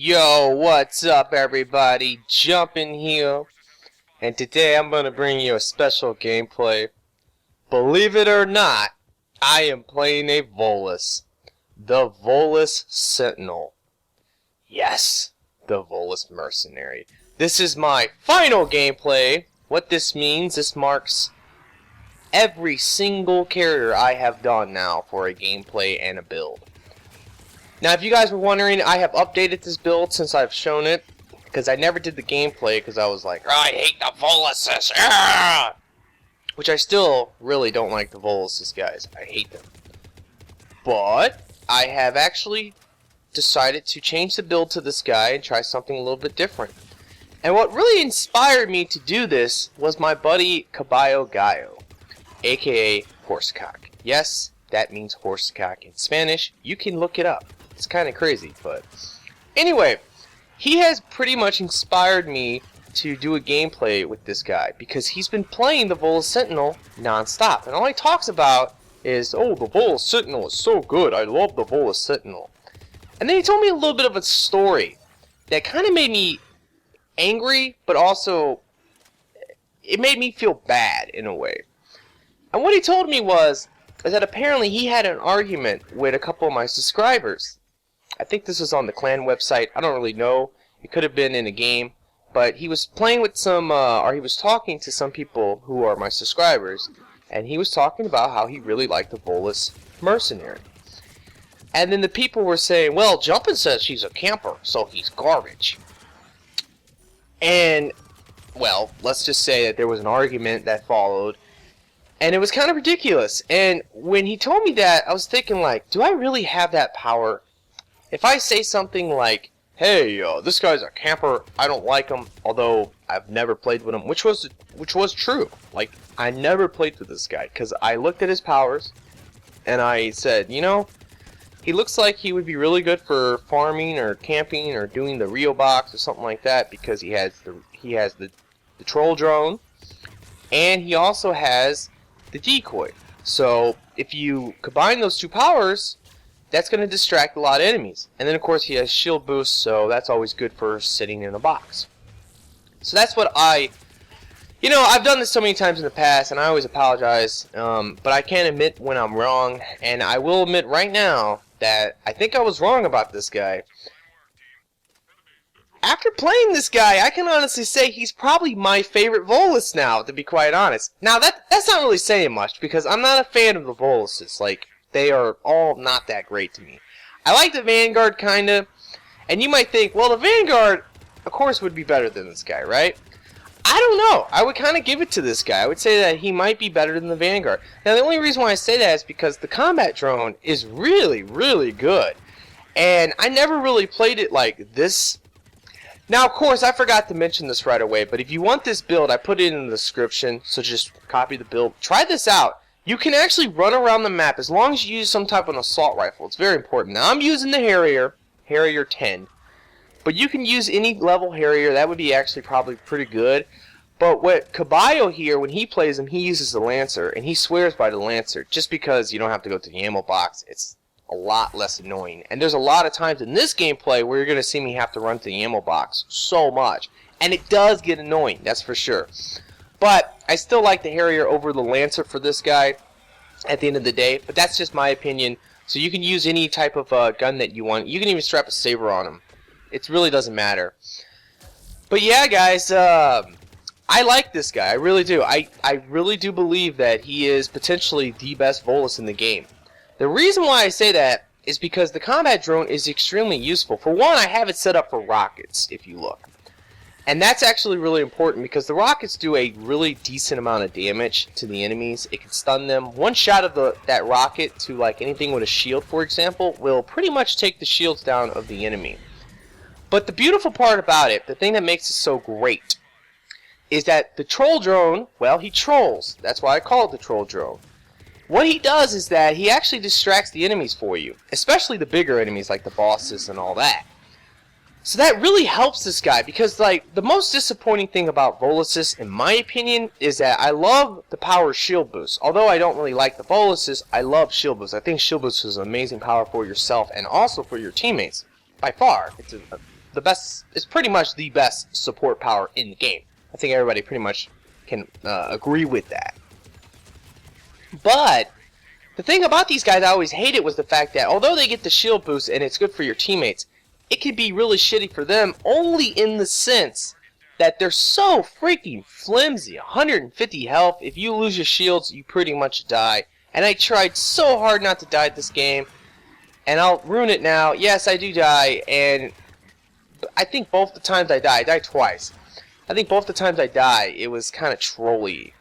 Yo, what's up everybody? Jumpin' here. And today I'm gonna bring you a special gameplay. Believe it or not, I am playing a Volus. The Volus Sentinel. Yes, the Volus Mercenary. This is my final gameplay. What this means, this marks every single character I have done now for a gameplay and a build. Now, if you guys were wondering, I have updated this build since I've shown it, because I never did the gameplay because I was like, oh, I hate the Voluses, which I still really don't like the Voluses, guys. I hate them. But I have actually decided to change the build to this guy and try something a little bit different. And what really inspired me to do this was my buddy Caballo Gallo, aka Horsecock. Yes, that means horsecock in Spanish. You can look it up. It's kind of crazy, but anyway, he has pretty much inspired me to do a gameplay with this guy because he's been playing the Volus Sentinel non-stop, and all he talks about is, oh, the Volus Sentinel is so good, I love the Volus Sentinel. And then he told me a little bit of a story that kind of made me angry, but also it made me feel bad in a way. And what he told me was that apparently he had an argument with a couple of my subscribers. I think this was on the clan website. I don't really know. It could have been in a game. But he was playing with some, or he was talking to some people who are my subscribers. And he was talking about how he really liked the Volus Mercenary. And then the people were saying, well, Jumpin' says she's a camper, so he's garbage. And, well, let's just say that there was an argument that followed. And it was kind of ridiculous. And when he told me that, I was thinking, like, do I really have that power? If I say something like, hey, this guy's a camper, I don't like him, although I've never played with him, which was true. Like, I never played with this guy, because I looked at his powers, and I said, you know, he looks like he would be really good for farming, or camping, or doing the Rio box, or something like that, because he has the troll drone, and he also has the decoy. So, if you combine those two powers, that's going to distract a lot of enemies. And then, of course, he has shield boost, so that's always good for sitting in a box. So that's what I've done this so many times in the past, and I always apologize, but I can't admit when I'm wrong, and I will admit right now that I think I was wrong about this guy. After playing this guy, I can honestly say he's probably my favorite Volus now, to be quite honest. Now, that's not really saying much, because I'm not a fan of the Voluses. Like, they are all not that great to me. I like the Vanguard, kinda, and you might think, well, the Vanguard, of course, would be better than this guy, right? I don't know. I would kind of give it to this guy. I would say that he might be better than the Vanguard. Now, the only reason why I say that is because the combat drone is really, really good. And I never really played it like this. Now, of course, I forgot to mention this right away, but if you want this build, I put it in the description, so just copy the build. Try this out. You can actually run around the map as long as you use some type of assault rifle. It's very important. Now, I'm using the Harrier 10. But you can use any level Harrier. That would be actually probably pretty good. But what Caballo here, when he plays him, he uses the Lancer. And he swears by the Lancer. Just because you don't have to go to the ammo box, it's a lot less annoying. And there's a lot of times in this gameplay where you're going to see me have to run to the ammo box so much. And it does get annoying, that's for sure. But I still like the Harrier over the Lancer for this guy at the end of the day. But that's just my opinion. So you can use any type of gun that you want. You can even strap a saber on him. It really doesn't matter. But yeah, guys, I like this guy. I really do. I really do believe that he is potentially the best Volus in the game. The reason why I say that is because the combat drone is extremely useful. For one, I have it set up for rockets, if you look. And that's actually really important because the rockets do a really decent amount of damage to the enemies. It can stun them. One shot of that rocket to like anything with a shield, for example, will pretty much take the shields down of the enemy. But the beautiful part about it, the thing that makes it so great, is that the troll drone, well, he trolls. That's why I call it the troll drone. What he does is that he actually distracts the enemies for you, especially the bigger enemies like the bosses and all that. So that really helps this guy because, like, the most disappointing thing about Voluses, in my opinion, is that I love the power shield boost. Although I don't really like the Voluses, I love shield boost. I think shield boost is an amazing power for yourself and also for your teammates. By far, it's the best. It's pretty much the best support power in the game. I think everybody pretty much can agree with that. But the thing about these guys I always hated was the fact that although they get the shield boost and it's good for your teammates, it can be really shitty for them only in the sense that they're so freaking flimsy. 150 health. If you lose your shields, you pretty much die. And I tried so hard not to die at this game. And I'll ruin it now. Yes, I do die. And I think both the times I died twice. I think both the times I died, it was kind of trolly.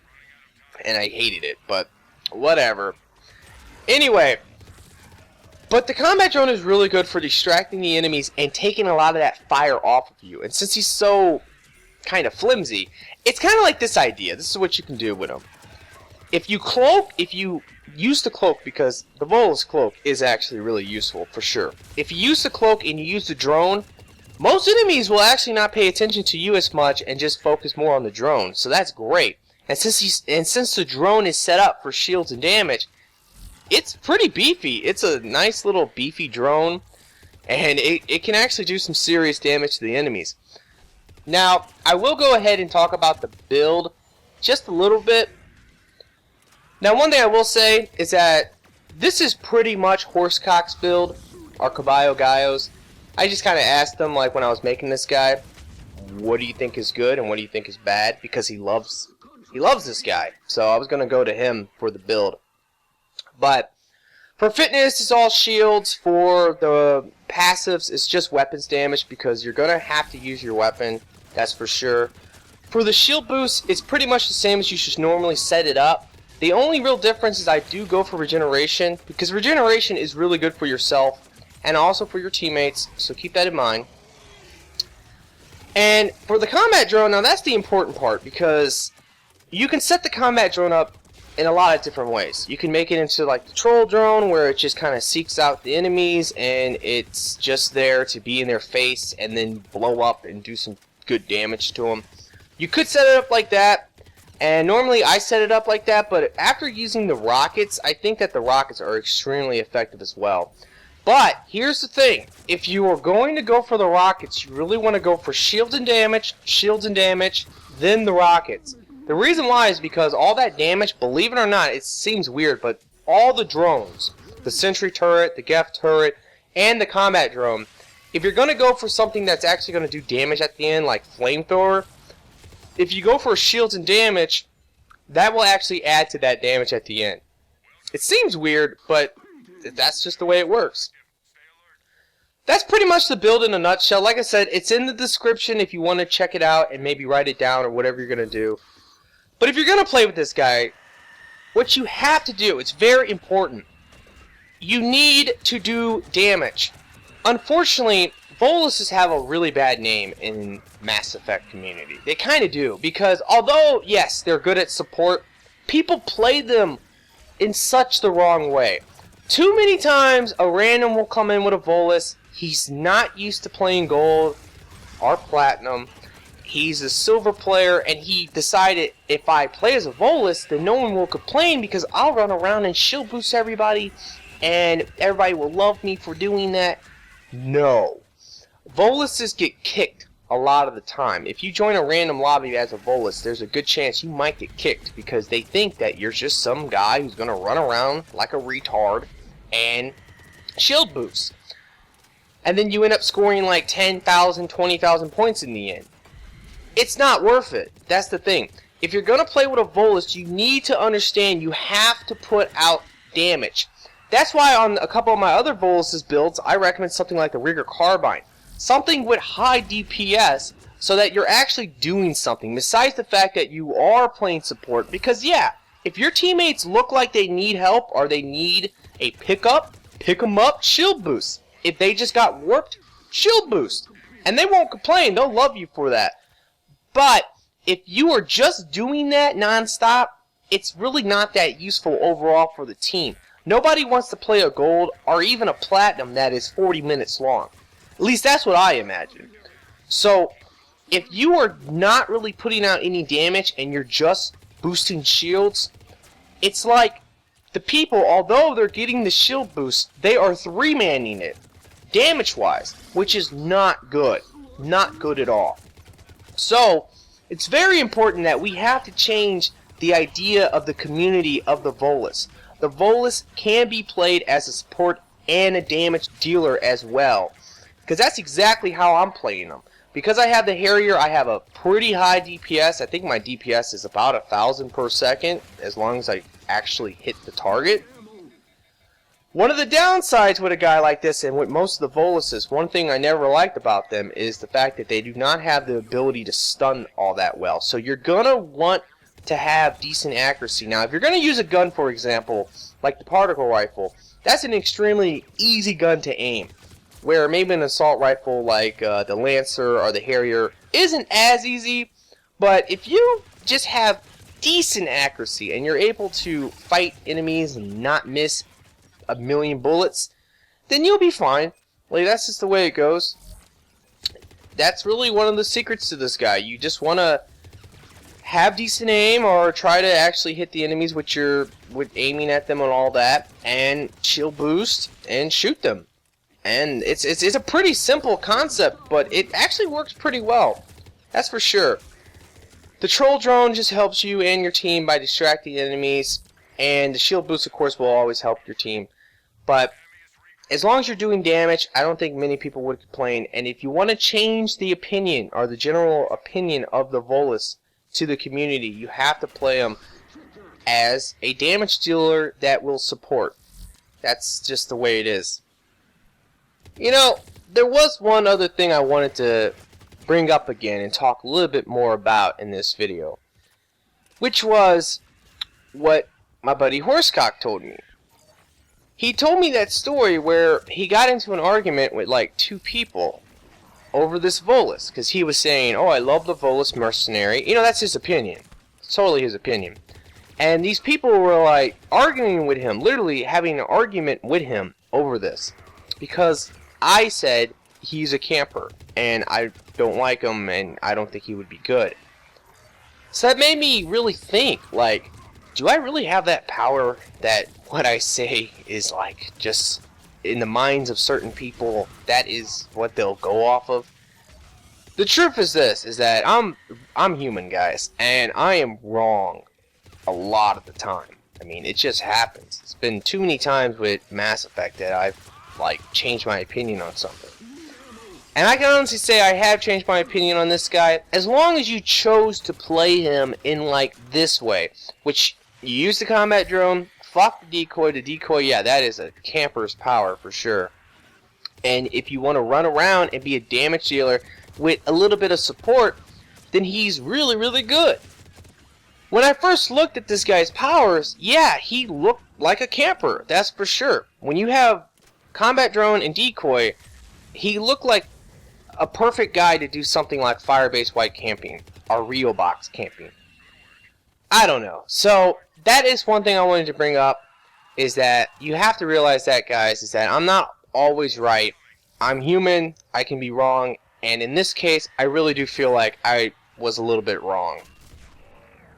And I hated it. But whatever. Anyway. But the combat drone is really good for distracting the enemies and taking a lot of that fire off of you. And since he's so kind of flimsy, it's kind of like this idea. This is what you can do with him. If you cloak, if you use the cloak, because the Volus cloak is actually really useful for sure. If you use the cloak and you use the drone, most enemies will actually not pay attention to you as much and just focus more on the drone. So that's great. And since the drone is set up for shields and damage, it's pretty beefy. It's a nice little beefy drone, and it can actually do some serious damage to the enemies. Now, I will go ahead and talk about the build just a little bit. Now, one thing I will say is that this is pretty much Horsecock's build, or Caballo Gallo's. I just kind of asked him, like, when I was making this guy, what do you think is good and what do you think is bad? Because he loves this guy. So I was going to go to him for the build. But for fitness, it's all shields. For the passives, it's just weapons damage because you're going to have to use your weapon. That's for sure. For the shield boost, it's pretty much the same as you should normally set it up. The only real difference is I do go for regeneration because regeneration is really good for yourself and also for your teammates, so keep that in mind. And for the combat drone, now that's the important part because you can set the combat drone up in a lot of different ways. You can make it into like the troll drone where it just kind of seeks out the enemies and it's just there to be in their face and then blow up and do some good damage to them. You could set it up like that, and normally I set it up like that, but after using the rockets, I think that the rockets are extremely effective as well. But here's the thing, if you are going to go for the rockets, you really want to go for shields and damage, then the rockets. The reason why is because all that damage, believe it or not, it seems weird, but all the drones, the sentry turret, the Geth turret, and the combat drone, if you're going to go for something that's actually going to do damage at the end, like flamethrower, if you go for shields and damage, that will actually add to that damage at the end. It seems weird, but that's just the way it works. That's pretty much the build in a nutshell. Like I said, it's in the description if you want to check it out and maybe write it down or whatever you're going to do. But if you're going to play with this guy, what you have to do, it's very important, you need to do damage. Unfortunately, Voluses have a really bad name in Mass Effect community. They kind of do, because although, yes, they're good at support, people play them in such the wrong way. Too many times, a random will come in with a Volus, he's not used to playing gold or platinum, he's a silver player, and he decided, if I play as a Volus, then no one will complain because I'll run around and shield boost everybody, and everybody will love me for doing that. No. Voluses get kicked a lot of the time. If you join a random lobby as a Volus, there's a good chance you might get kicked because they think that you're just some guy who's going to run around like a retard and shield boost. And then you end up scoring like 10,000, 20,000 points in the end. It's not worth it. That's the thing. If you're going to play with a Volus, you need to understand you have to put out damage. That's why on a couple of my other Volus builds, I recommend something like the Rigger Carbine. Something with high DPS so that you're actually doing something besides the fact that you are playing support. Because yeah, if your teammates look like they need help or they need a pickup, pick them up, shield boost. If they just got warped, shield boost. And they won't complain, they'll love you for that. But if you are just doing that nonstop, it's really not that useful overall for the team. Nobody wants to play a gold or even a platinum that is 40 minutes long. At least that's what I imagine. So, if you are not really putting out any damage and you're just boosting shields, it's like the people, although they're getting the shield boost, they are 3-manning it, damage-wise, which is not good. not good at all. So, it's very important that we have to change the idea of the community of the Volus. The Volus can be played as a support and a damage dealer as well. Because that's exactly how I'm playing them. Because I have the Harrier, I have a pretty high DPS. I think my DPS is about 1,000 per second, as long as I actually hit the target. One of the downsides with a guy like this, and with most of the Voluses, one thing I never liked about them is the fact that they do not have the ability to stun all that well. So you're going to want to have decent accuracy. Now, if you're going to use a gun, for example, like the particle rifle, that's an extremely easy gun to aim. Where maybe an assault rifle like the Lancer or the Harrier isn't as easy, but if you just have decent accuracy and you're able to fight enemies and not miss a million bullets, then you'll be fine. Like, that's just the way it goes. That's really one of the secrets to this guy. You just want to have decent aim, or try to actually hit the enemies with aiming at them and all that, and shield boost and shoot them. And it's a pretty simple concept, but it actually works pretty well. That's for sure. The troll drone just helps you and your team by distracting enemies, and the shield boost, of course, will always help your team. But as long as you're doing damage, I don't think many people would complain. And if you want to change the opinion, or the general opinion of the Volus to the community, you have to play them as a damage dealer that will support. That's just the way it is. You know, there was one other thing I wanted to bring up again and talk a little bit more about in this video, which was what my buddy Horsecock told me. He told me that story where he got into an argument with like 2 people over this Volus, because he was saying, oh, I love the Volus Mercenary. You know, that's his opinion. It's totally his opinion. And these people were like arguing with him, literally having an argument with him over this, because I said he's a camper and I don't like him and I don't think he would be good. So that made me really think, like, do I really have that power that what I say is like just in the minds of certain people, that is what they'll go off of? The truth is this, is that I'm human, guys, and I am wrong a lot of the time. I mean, it just happens. It's been too many times with Mass Effect that I've like changed my opinion on something. And I can honestly say I have changed my opinion on this guy, as long as you chose to play him in like this way, which you use the combat drone, fuck the decoy. The decoy, yeah, that is a camper's power for sure. And if you want to run around and be a damage dealer with a little bit of support, then he's really, really good. When I first looked at this guy's powers, yeah, he looked like a camper, that's for sure. When you have combat drone and decoy, he looked like a perfect guy to do something like fire-based white camping or Rio box camping. I don't know. So that is one thing I wanted to bring up, is that you have to realize that, guys, is that I'm not always right. I'm human, I can be wrong, and in this case, I really do feel like I was a little bit wrong.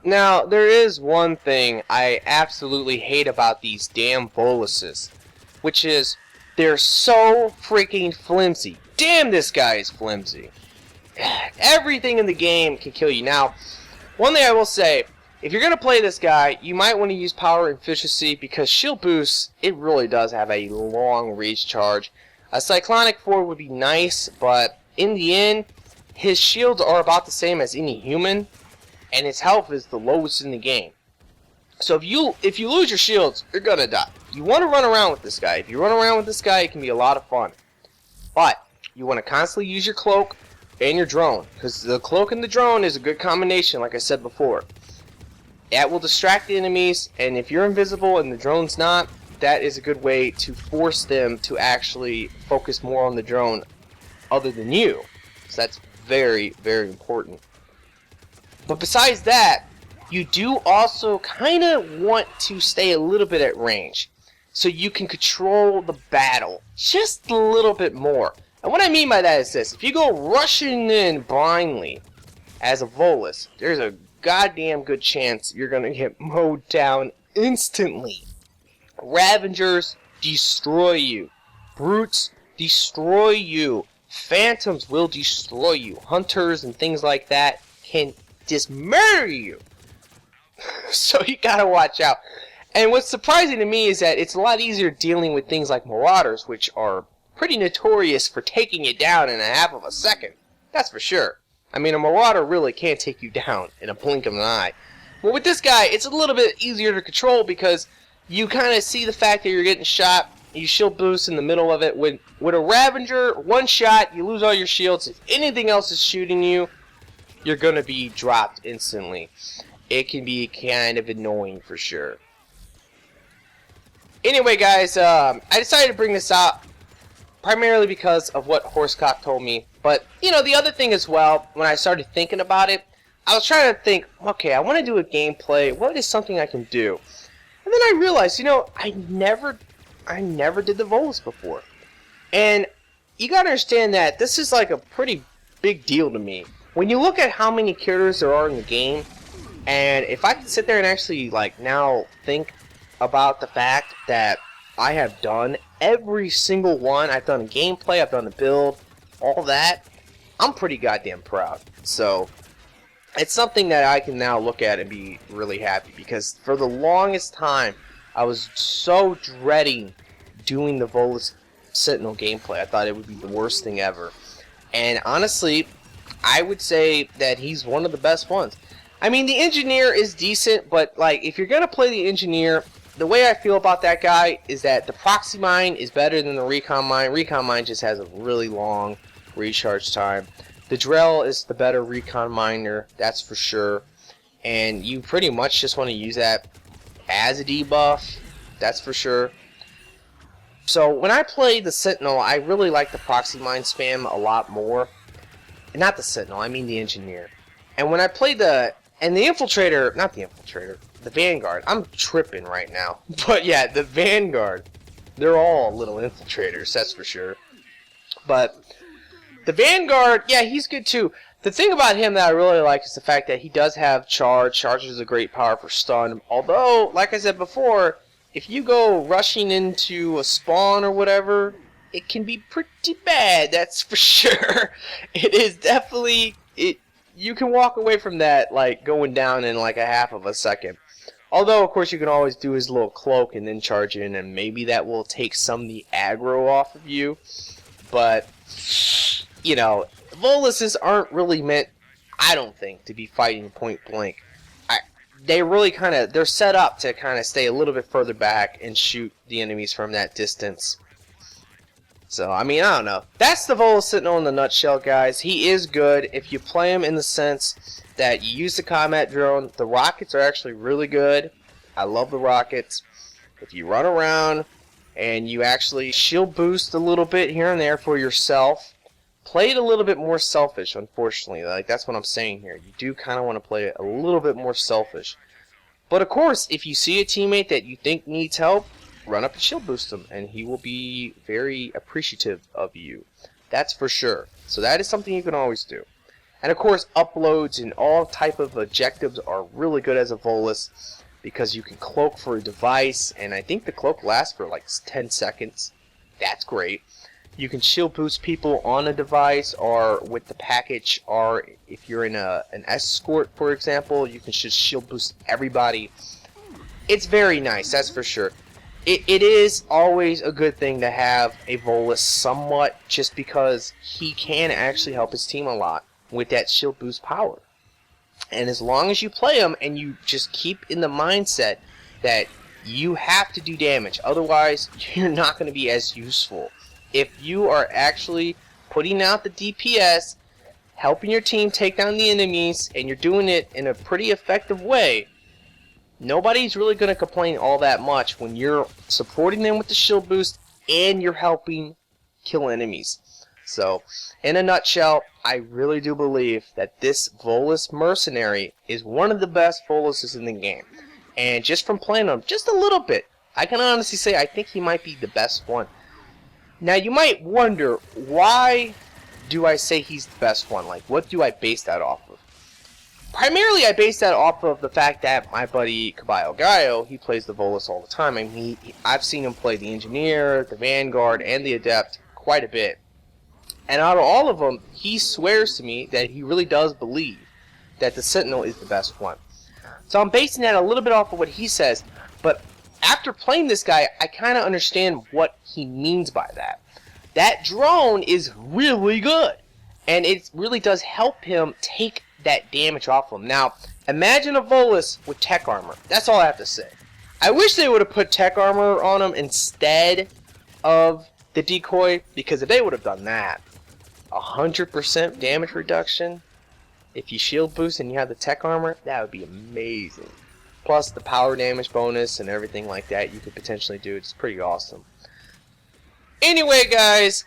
Now, there is one thing I absolutely hate about these damn Voluses, which is they're so freaking flimsy. Damn, this guy is flimsy. Everything in the game can kill you. Now, one thing I will say, if you're going to play this guy, you might want to use power and efficiency, because shield boost, it really does have a long reach charge. A cyclonic 4 would be nice, but in the end, his shields are about the same as any human, and his health is the lowest in the game. So if you lose your shields, you're going to die. You want to run around with this guy. If you run around with this guy, it can be a lot of fun. But you want to constantly use your cloak and your drone, because the cloak and the drone is a good combination, like I said before. That will distract the enemies, and if you're invisible and the drone's not, that is a good way to force them to actually focus more on the drone other than you. So that's very, very important. But besides that, you do also kind of want to stay a little bit at range, so you can control the battle just a little bit more. And what I mean by that is this: if you go rushing in blindly as a Volus, there's a goddamn good chance you're gonna get mowed down instantly. Ravengers destroy you. Brutes destroy you. Phantoms will destroy you. Hunters and things like that can just murder you. So you gotta watch out. And what's surprising to me is that it's a lot easier dealing with things like Marauders, which are pretty notorious for taking you down in a half of a second. That's for sure. I mean, a Marauder really can't take you down in a blink of an eye. But with this guy, it's a little bit easier to control because you kind of see the fact that you're getting shot. You shield boost in the middle of it. With a Ravager, one shot, you lose all your shields. If anything else is shooting you, you're going to be dropped instantly. It can be kind of annoying for sure. Anyway, guys, I decided to bring this out primarily because of what Horsecock told me. But, you know, the other thing as well, when I started thinking about it, I was trying to think, okay, I want to do a gameplay. What is something I can do? And then I realized, you know, I never did the Volus before. And you gotta understand that this is like a pretty big deal to me. When you look at how many characters there are in the game, and if I can sit there and actually like now think about the fact that I have done every single one, I've done a gameplay, I've done a build, all that, I'm pretty goddamn proud. So it's something that I can now look at and be really happy, because for the longest time I was so dreading doing the Volus Sentinel gameplay. I thought it would be the worst thing ever. And honestly, I would say that he's one of the best ones. I mean, the Engineer is decent, but like if you're going to play the Engineer, the way I feel about that guy is that the Proxy Mine is better than the Recon Mine. Recon Mine just has a really long recharge time. The Drell is the better Recon Miner, that's for sure. And you pretty much just want to use that as a debuff, that's for sure. So when I play the Sentinel, I really like the Proxy Mine spam a lot more. Not the Sentinel, I mean the Engineer. And when I play the Infiltrator, not the Infiltrator, the Vanguard, I'm tripping right now. But yeah, the Vanguard, they're all little infiltrators, that's for sure. But the Vanguard, yeah, he's good too. The thing about him that I really like is the fact that he does have charge. Charge is a great power for stun. Although, like I said before, if you go rushing into a spawn or whatever, it can be pretty bad, that's for sure. It is definitely, you can walk away from that like going down in like a half of a second. Although, of course, you can always do his little cloak and then charge in, and maybe that will take some of the aggro off of you. But, you know, Voluses aren't really meant, I don't think, to be fighting point blank. They really they're set up to kind of stay a little bit further back and shoot the enemies from that distance. So, I mean, I don't know. That's the Volus Sentinel in a nutshell, guys. He is good if you play him in the sense that you use the combat drone. The rockets are actually really good. I love the rockets. If you run around and you actually shield boost a little bit here and there for yourself, play it a little bit more selfish, unfortunately. Like, that's what I'm saying here. You do kind of want to play it a little bit more selfish. But, of course, if you see a teammate that you think needs help, run up and shield boost him, and he will be very appreciative of you. That's for sure. So that is something you can always do. And, of course, uploads and all type of objectives are really good as a Volus, because you can cloak for a device, and I think the cloak lasts for like 10 seconds. That's great. You can shield boost people on a device or with the package, or if you're in an escort, for example, you can just shield boost everybody. It's very nice, that's for sure. It is always a good thing to have a Volus somewhat, just because he can actually help his team a lot with that shield boost power. And as long as you play him and you just keep in the mindset that you have to do damage, otherwise you're not going to be as useful. If you are actually putting out the DPS, helping your team take down the enemies, and you're doing it in a pretty effective way, nobody's really going to complain all that much when you're supporting them with the shield boost and you're helping kill enemies. So, in a nutshell, I really do believe that this Volus Mercenary is one of the best Voluses in the game. And just from playing him just a little bit, I can honestly say I think he might be the best one. Now, you might wonder, why do I say he's the best one? Like, what do I base that off of? Primarily, I base that off of the fact that my buddy Caballo Gallo, he plays the Volus all the time. I mean, I've seen him play the Engineer, the Vanguard, and the Adept quite a bit. And out of all of them, he swears to me that he really does believe that the Sentinel is the best one. So I'm basing that a little bit off of what he says, but after playing this guy, I kind of understand what he means by that. That drone is really good, and it really does help him take that damage off him. Now, imagine a Volus with tech armor. That's all I have to say. I wish they would have put tech armor on him instead of the decoy, because if they would have done that, 100% damage reduction, if you shield boost and you have the tech armor, that would be amazing. Plus the power damage bonus and everything like that you could potentially do. It's pretty awesome. Anyway, guys,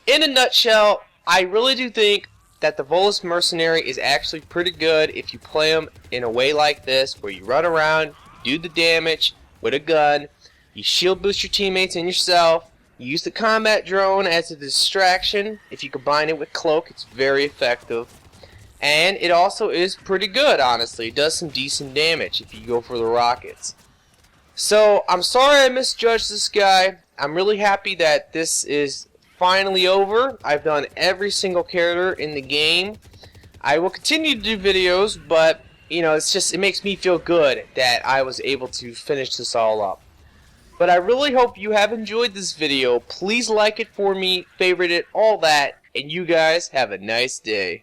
in a nutshell, I really do think that the Volus Mercenary is actually pretty good if you play him in a way like this, where you run around, do the damage with a gun, you shield boost your teammates and yourself, you use the combat drone as a distraction. If you combine it with cloak, it's very effective. And it also is pretty good, honestly. It does some decent damage if you go for the rockets. So, I'm sorry I misjudged this guy. I'm really happy that this is finally over. I've done every single character in the game. I will continue to do videos, but, you know, it makes me feel good that I was able to finish this all up. But I really hope you have enjoyed this video. Please like it for me, favorite it, all that, and you guys have a nice day.